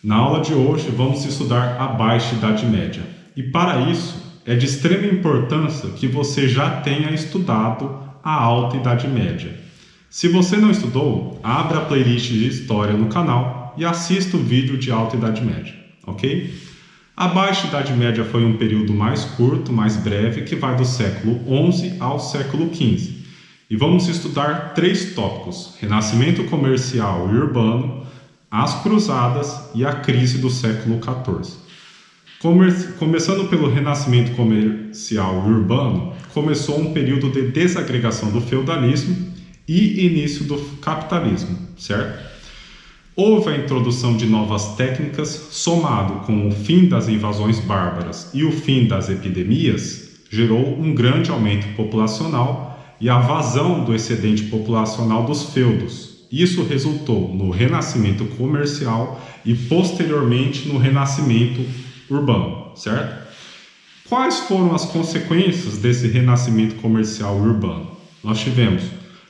Na aula de hoje vamos estudar a Baixa Idade Média. E para isso é de extrema importância que você já tenha estudado a Alta Idade Média. Se você não estudou, abra a playlist de História no canal e assista o vídeo de Alta Idade Média, ok? A Baixa Idade Média foi um período mais curto, mais breve, que vai do século XI ao século XV. E vamos estudar 3 tópicos: renascimento comercial e urbano, as cruzadas e a crise do século XIV. Começando pelo renascimento comercial e urbano, começou um período de desagregação do feudalismo e início do capitalismo, certo? Houve a introdução de novas técnicas, somado com o fim das invasões bárbaras e o fim das epidemias, gerou um grande aumento populacional e a vazão do excedente populacional dos feudos. Isso resultou no renascimento comercial e posteriormente no renascimento urbano, certo? Quais foram as consequências desse renascimento comercial e urbano? Nós tivemos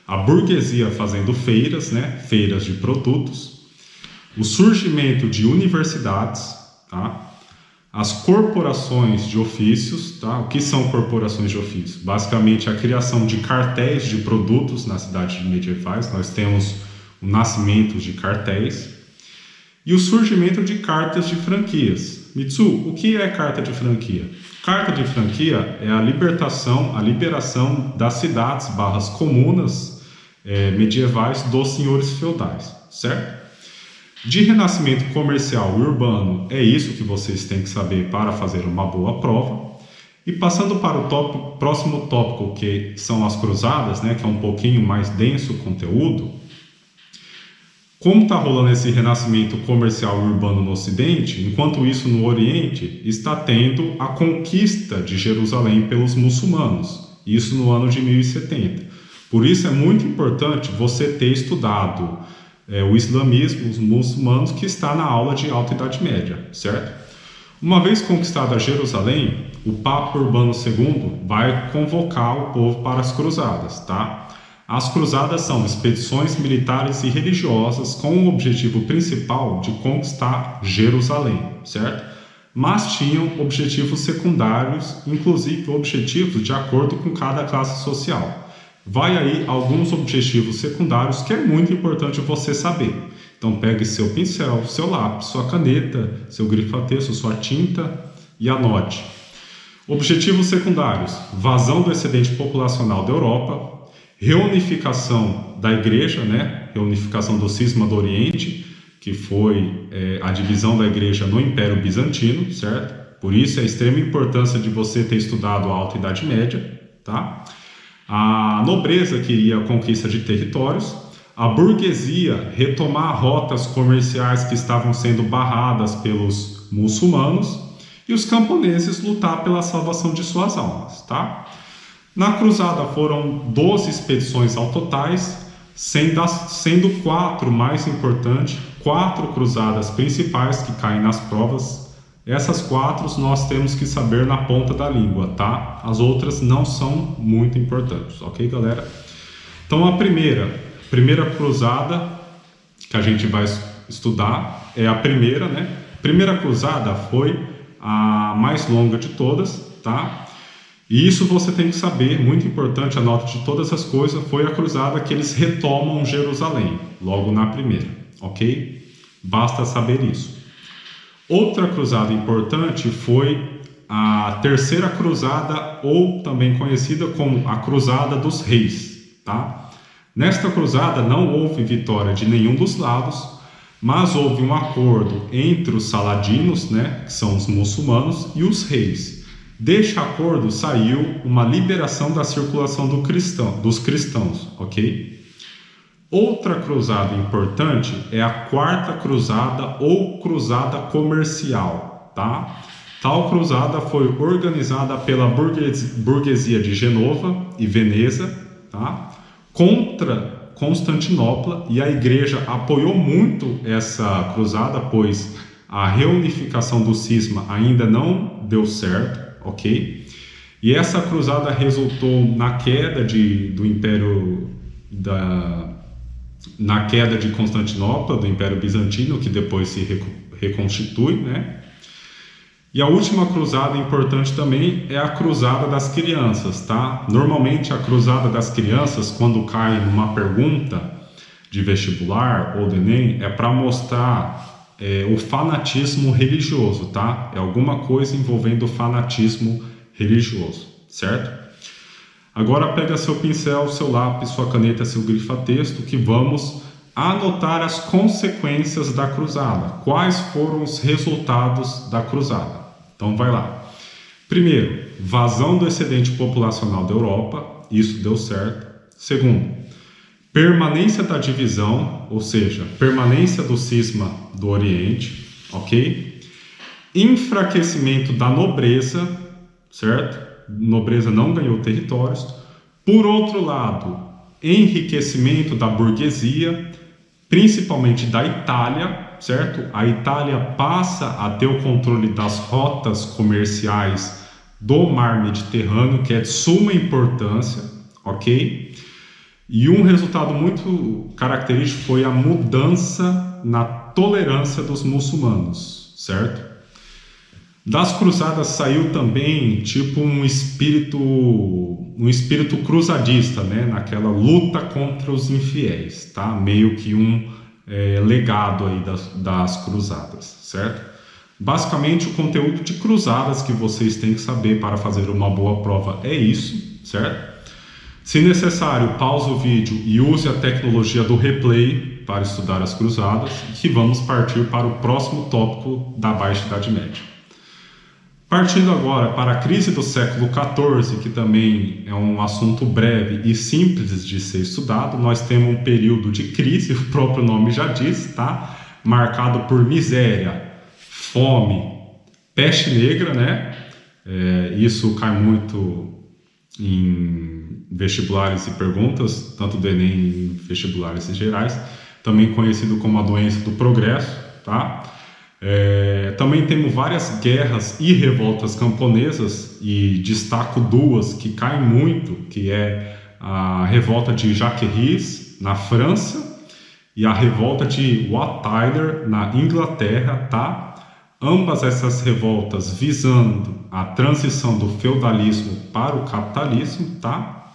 a burguesia fazendo feiras, feiras de produtos, o surgimento de universidades, tá? As corporações de ofícios, tá? O que são corporações de ofícios? Basicamente a criação de cartéis de produtos nas cidades medievais. Nós temos o nascimento de cartéis e o surgimento de cartas de franquias. Mitsu, o que é carta de franquia? Carta de franquia é a liberação das cidades / comunas medievais dos senhores feudais, certo? De renascimento comercial e urbano, é isso que vocês têm que saber para fazer uma boa prova. E passando para o próximo tópico, que são as cruzadas, que é um pouquinho mais denso o conteúdo. Como está rolando esse renascimento comercial e urbano no Ocidente, enquanto isso no Oriente está tendo a conquista de Jerusalém pelos muçulmanos, isso no ano de 1070. Por isso é muito importante você ter estudado o islamismo, os muçulmanos, que está na aula de Alta Idade Média, certo? Uma vez conquistada Jerusalém, o Papa Urbano II vai convocar o povo para as cruzadas, tá? As cruzadas são expedições militares e religiosas com o objetivo principal de conquistar Jerusalém, certo? Mas tinham objetivos secundários, inclusive objetivos de acordo com cada classe social. Vai aí alguns objetivos secundários que é muito importante você saber. Então pegue seu pincel, seu lápis, sua caneta, seu grifa-texto, sua tinta e anote. Objetivos secundários: vazão do excedente populacional da Europa, reunificação da igreja, reunificação do cisma do Oriente, que foi a divisão da igreja no Império Bizantino, certo? Por isso é a extrema importância de você ter estudado a Alta Idade Média, tá? A nobreza queria a conquista de territórios, a burguesia retomar rotas comerciais que estavam sendo barradas pelos muçulmanos e os camponeses lutar pela salvação de suas almas, tá? Na cruzada foram 12 expedições ao totais, sendo 4 mais importantes, 4 cruzadas principais que caem nas provas. Essas 4 nós temos que saber na ponta da língua, tá? As outras não são muito importantes, ok, galera? Então a primeira cruzada que a gente vai estudar é a primeira, A primeira cruzada foi a mais longa de todas, tá? E isso você tem que saber, muito importante, a nota de todas as coisas, foi a cruzada que eles retomam Jerusalém, logo na primeira, ok? Basta saber isso. Outra cruzada importante foi a Terceira Cruzada, ou também conhecida como a Cruzada dos Reis, tá? Nesta cruzada não houve vitória de nenhum dos lados, mas houve um acordo entre os saladinos, que são os muçulmanos, e os reis. Deste acordo saiu uma liberação da circulação dos cristãos, ok? Outra cruzada importante é a Quarta Cruzada ou Cruzada Comercial, tá? Tal cruzada foi organizada pela burguesia de Genova e Veneza, tá? Contra Constantinopla, e a igreja apoiou muito essa cruzada, pois a reunificação do cisma ainda não deu certo, ok? E essa cruzada resultou na queda do Império na queda de Constantinopla, do Império Bizantino, que depois se reconstitui, né? E a última cruzada importante também é a cruzada das crianças, tá? Normalmente a cruzada das crianças, quando cai numa pergunta de vestibular ou do Enem, é para mostrar o fanatismo religioso, tá? É alguma coisa envolvendo o fanatismo religioso, certo? Agora pega seu pincel, seu lápis, sua caneta, seu grifa-texto, que vamos anotar as consequências da cruzada. Quais foram os resultados da cruzada? Então vai lá. Primeiro, vazão do excedente populacional da Europa, isso deu certo. Segundo, permanência da divisão, ou seja, permanência do cisma do Oriente, ok? Enfraquecimento da nobreza, certo? Nobreza não ganhou territórios. Por outro lado, enriquecimento da burguesia, principalmente da Itália, certo? A Itália passa a ter o controle das rotas comerciais do mar Mediterrâneo, que é de suma importância, ok? E um resultado muito característico foi a mudança na tolerância dos muçulmanos, certo? Das cruzadas saiu também tipo um espírito cruzadista, né? Naquela luta contra os infiéis, tá? Meio que um legado aí das cruzadas, certo? Basicamente o conteúdo de cruzadas que vocês têm que saber para fazer uma boa prova é isso, certo? Se necessário, pause o vídeo e use a tecnologia do replay para estudar as cruzadas, que vamos partir para o próximo tópico da Baixa Idade Média. Partindo agora para a crise do século XIV, que também é um assunto breve e simples de ser estudado, nós temos um período de crise, o próprio nome já diz, tá? Marcado por miséria, fome, peste negra, né? Isso cai muito em vestibulares e perguntas, tanto do Enem e vestibulares gerais, também conhecido como a doença do progresso, tá? Também temos várias guerras e revoltas camponesas, e destaco duas que caem muito, que é a revolta de Jacques na França e a revolta de Wat Tyler na Inglaterra, tá? Ambas essas revoltas visando a transição do feudalismo para o capitalismo, tá?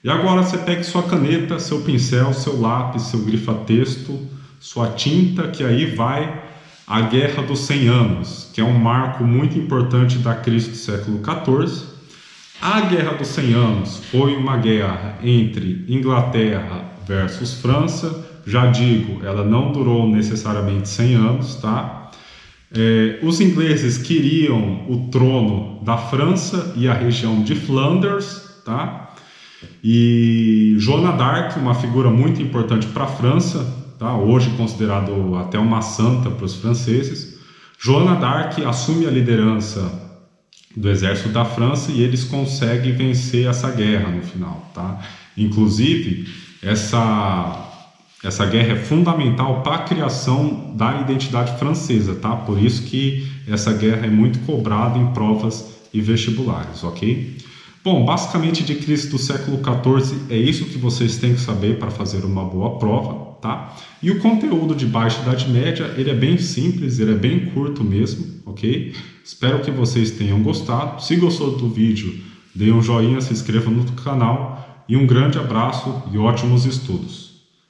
E agora você pega sua caneta, seu pincel, seu lápis, seu grifa-texto, sua tinta, que aí vai a Guerra dos 100 Anos, que é um marco muito importante da crise do século XIV. A Guerra dos 100 Anos foi uma guerra entre Inglaterra versus França. Já digo, ela não durou necessariamente 100 anos, tá? Os ingleses queriam o trono da França e a região de Flanders, tá? E Joana d'Arc, uma figura muito importante para a França, tá? Hoje considerado até uma santa para os franceses. Joana d'Arc assume a liderança do exército da França e eles conseguem vencer essa guerra no final, tá? Inclusive, essa guerra é fundamental para a criação da identidade francesa, tá? Por isso que essa guerra é muito cobrada em provas e vestibulares, ok? Bom, basicamente de crise do século XIV é isso que vocês têm que saber para fazer uma boa prova, tá? E o conteúdo de Baixa Idade Média, ele é bem simples, ele é bem curto mesmo, ok? Espero que vocês tenham gostado. Se gostou do vídeo, dê um joinha, se inscreva no canal e um grande abraço e ótimos estudos.